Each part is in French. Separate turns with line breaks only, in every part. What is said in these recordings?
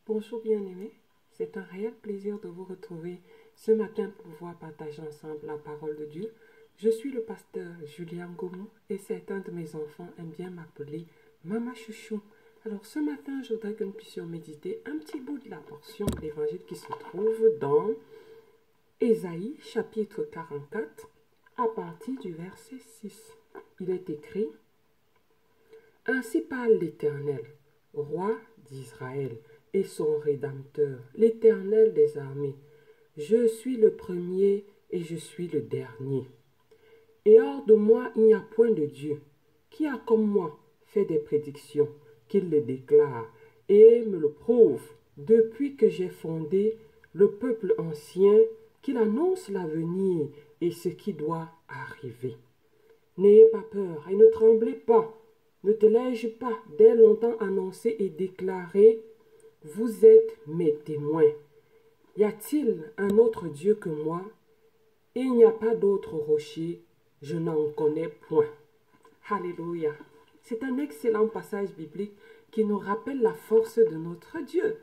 Bonjour bien-aimés, c'est un réel plaisir de vous retrouver ce matin pour pouvoir partager ensemble la parole de Dieu. Je suis le pasteur Julien Goumou et certains de mes enfants aiment bien m'appeler Mama Chouchou. Alors ce matin, je voudrais que nous puissions méditer un petit bout de la portion de l'évangile qui se trouve dans Ésaïe chapitre 44 à partir du verset 6. Il est écrit: Ainsi parle l'Éternel, roi d'Israël, et son Rédempteur, l'Éternel des armées. Je suis le premier et je suis le dernier. Et hors de moi, il n'y a point de Dieu. Qui a comme moi fait des prédictions, qu'il les déclare et me le prouve, depuis que j'ai fondé le peuple ancien, qu'il annonce l'avenir et ce qui doit arriver. N'ayez pas peur et ne tremblez pas. Ne te l'ai-je pas dès longtemps annoncé et déclaré? Vous êtes mes témoins. Y a-t-il un autre Dieu que moi? Il n'y a pas d'autre rocher, je n'en connais point. Alléluia. C'est un excellent passage biblique qui nous rappelle la force de notre Dieu.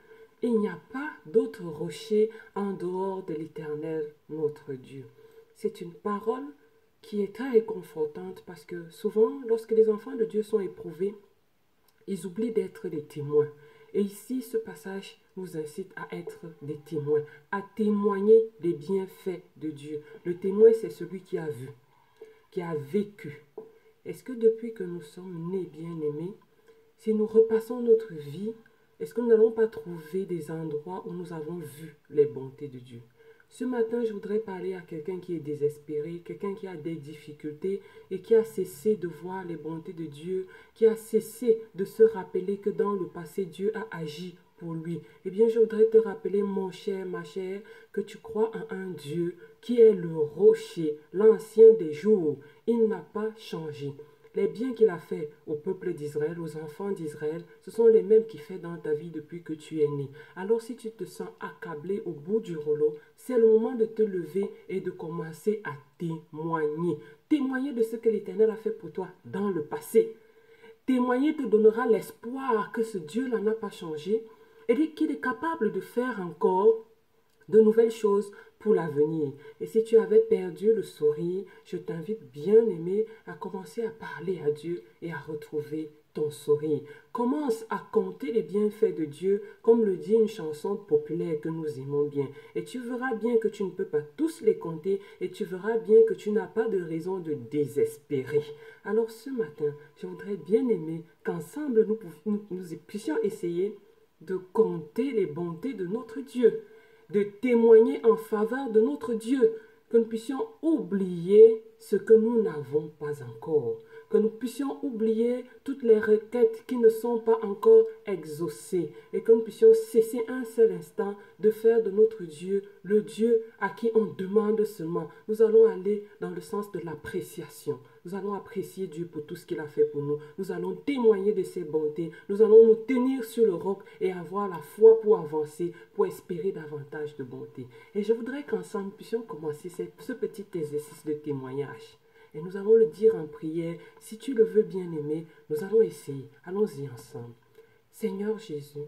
Il n'y a pas d'autre rocher en dehors de l'Éternel, notre Dieu. C'est une parole qui est très réconfortante parce que souvent, lorsque les enfants de Dieu sont éprouvés, ils oublient d'être des témoins. Et ici, ce passage nous incite à être des témoins, à témoigner des bienfaits de Dieu. Le témoin, c'est celui qui a vu, qui a vécu. Est-ce que depuis que nous sommes nés bien-aimés, si nous repassons notre vie, est-ce que nous n'allons pas trouver des endroits où nous avons vu les bontés de Dieu? Ce matin, je voudrais parler à quelqu'un qui est désespéré, quelqu'un qui a des difficultés et qui a cessé de voir les bontés de Dieu, qui a cessé de se rappeler que dans le passé, Dieu a agi pour lui. Eh bien, je voudrais te rappeler, mon cher, ma chère, que tu crois en un Dieu qui est le rocher, l'ancien des jours. Il n'a pas changé. Les biens qu'il a fait au peuple d'Israël, aux enfants d'Israël, ce sont les mêmes qu'il fait dans ta vie depuis que tu es né. Alors si tu te sens accablé au bout du rouleau, c'est le moment de te lever et de commencer à témoigner. Témoigner de ce que l'Éternel a fait pour toi dans le passé. Témoigner te donnera l'espoir que ce Dieu-là n'a pas changé et qu'il est capable de faire encore de nouvelles choses pour l'avenir. Et si tu avais perdu le sourire, je t'invite bien aimé à commencer à parler à Dieu et à retrouver ton sourire. Commence à compter les bienfaits de Dieu, comme le dit une chanson populaire que nous aimons bien. Et tu verras bien que tu ne peux pas tous les compter et tu verras bien que tu n'as pas de raison de désespérer. Alors ce matin, je voudrais bien aimer qu'ensemble nous puissions essayer de compter les bontés de notre Dieu, de témoigner en faveur de notre Dieu, que nous puissions oublier ce que nous n'avons pas encore, que nous puissions oublier toutes les requêtes qui ne sont pas encore exaucées et que nous puissions cesser un seul instant de faire de notre Dieu le Dieu à qui on demande seulement. Nous allons aller dans le sens de l'appréciation. Nous allons apprécier Dieu pour tout ce qu'il a fait pour nous. Nous allons témoigner de ses bontés. Nous allons nous tenir sur le roc et avoir la foi pour avancer, pour espérer davantage de bonté. Et je voudrais qu'ensemble nous puissions commencer ce petit exercice de témoignage. Et nous allons le dire en prière. Si tu le veux bien aimer, nous allons essayer. Allons-y ensemble. Seigneur Jésus,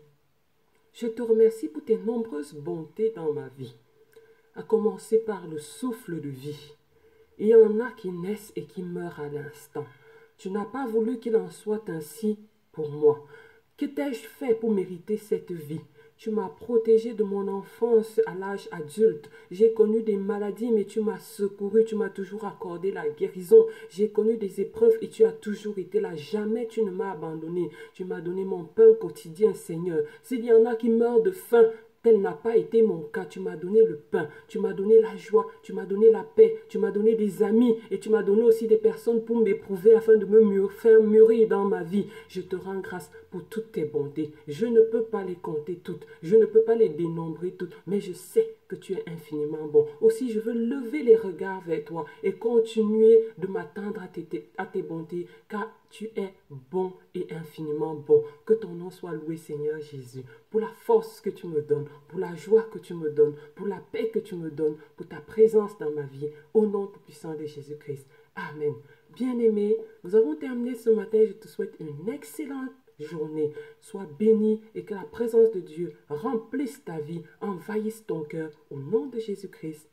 je te remercie pour tes nombreuses bontés dans ma vie, à commencer par le souffle de vie. Il y en a qui naissent et qui meurent à l'instant. Tu n'as pas voulu qu'il en soit ainsi pour moi. Que t'ai-je fait pour mériter cette vie? Tu m'as protégé de mon enfance à l'âge adulte. J'ai connu des maladies, mais tu m'as secouru. Tu m'as toujours accordé la guérison. J'ai connu des épreuves et tu as toujours été là. Jamais tu ne m'as abandonné. Tu m'as donné mon pain quotidien, Seigneur. S'il y en a qui meurent de faim, tel n'a pas été mon cas. Tu m'as donné le pain, tu m'as donné la joie, tu m'as donné la paix, tu m'as donné des amis et tu m'as donné aussi des personnes pour m'éprouver afin de me faire mûrir dans ma vie. Je te rends grâce pour toutes tes bontés. Je ne peux pas les compter toutes, je ne peux pas les dénombrer toutes, mais je sais que tu es infiniment bon. Aussi, je veux lever les regards vers toi et continuer de m'attendre à tes bontés, car tu es bon et infiniment bon. Que ton nom soit loué, Seigneur Jésus, pour la force que tu me donnes, pour la joie que tu me donnes, pour la paix que tu me donnes, pour ta présence dans ma vie, au nom tout puissant de Jésus-Christ. Amen. Bien-aimé, nous avons terminé ce matin. Je te souhaite une excellente journée. Sois béni et que la présence de Dieu remplisse ta vie, envahisse ton cœur. Au nom de Jésus-Christ.